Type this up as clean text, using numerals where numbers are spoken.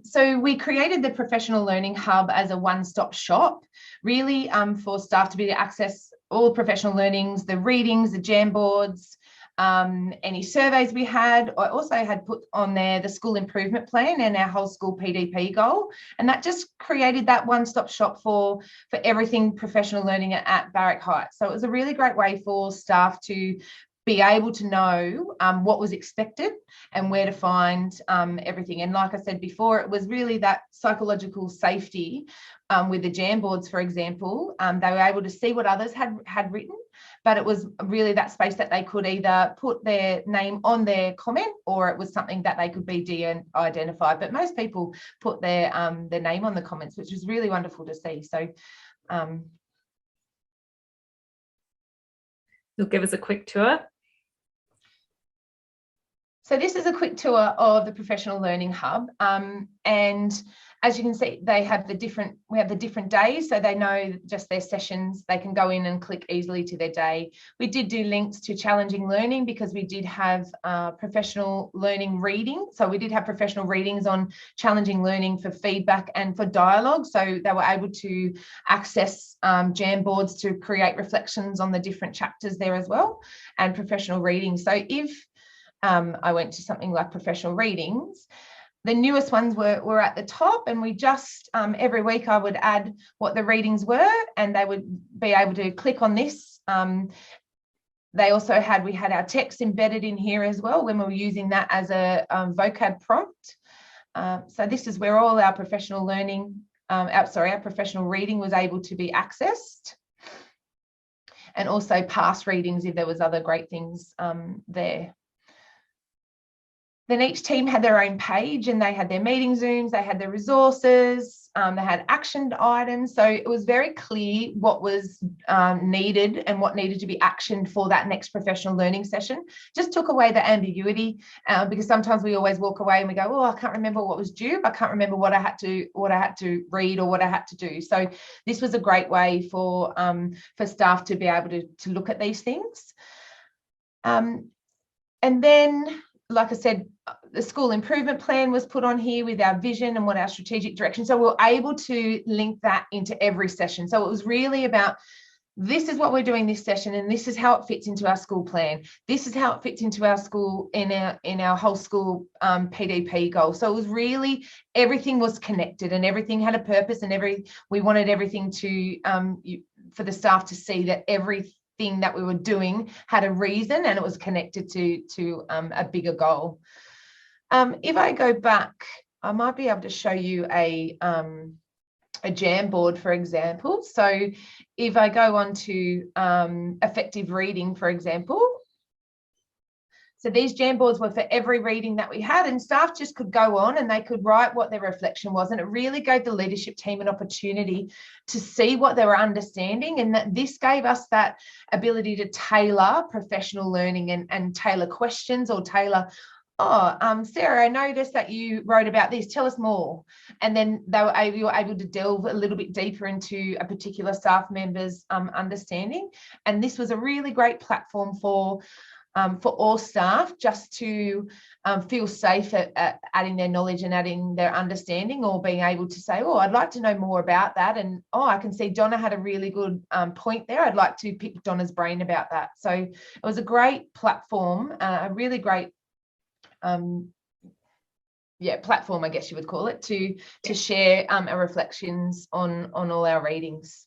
So we created the Professional Learning Hub as a one-stop shop, really for staff to be able to access all professional learnings, the readings, the Jamboards, any surveys we had. I also had put on there the school improvement plan and our whole school PDP goal, and that just created that one-stop shop for everything professional learning at Barrack Heights. So it was a really great way for staff to be able to know what was expected and where to find everything. And like I said before, it was really that psychological safety with the Jamboards, for example. They were able to see what others had written, but it was really that space that they could either put their name on their comment, or it was something that they could be de-identified. But most people put their name on the comments, which was really wonderful to see. So you'll give us a quick tour. So this is a quick tour of the Professional Learning Hub, and as you can see, we have the different days, so they know just their sessions. They can go in and click easily to their day. We did do links to challenging learning because we did have professional learning reading. So we did have professional readings on challenging learning for feedback and for dialogue. So they were able to access Jamboards to create reflections on the different chapters there as well, and professional reading. So if I went to something like professional readings, the newest ones were at the top, and we just every week I would add what the readings were, and they would be able to click on this. They also we had our text embedded in here as well when we were using that as a vocab prompt. So this is where all our professional learning, our professional reading was able to be accessed, and also past readings if there was other great things there. Then each team had their own page, and they had their meeting Zooms, they had their resources, they had actioned items. So it was very clear what was needed and what needed to be actioned for that next professional learning session. Just took away the ambiguity, because sometimes we always walk away and we go, oh, I can't remember what was due. I can't remember what I had to read or what I had to do. So this was a great way for staff to be able to look at these things. And then, like I said, the school improvement plan was put on here with our vision and what our strategic direction. So we're able to link that into every session. So it was really about, this is what we're doing this session, and this is how it fits into our school plan. This is how it fits into our school in our whole school PDP goal. So it was really, everything was connected and everything had a purpose, and we wanted everything to for the staff to see that everything that we were doing had a reason and it was connected to a bigger goal. If I go back, I might be able to show you a Jamboard, for example. So if I go on to effective reading, for example, so these Jamboards were for every reading that we had, and staff just could go on and they could write what their reflection was, and it really gave the leadership team an opportunity to see what they were understanding, and that this gave us that ability to tailor professional learning and tailor questions, or tailor, Sarah, I noticed that you wrote about this, tell us more. And then you were able to delve a little bit deeper into a particular staff member's understanding. And this was a really great platform for all staff just to feel safe at adding their knowledge and adding their understanding, or being able to say, oh, I'd like to know more about that. And, oh, I can see Donna had a really good point there. I'd like to pick Donna's brain about that. So it was a great platform, a really great platform, I guess you would call it, to share our reflections on all our readings.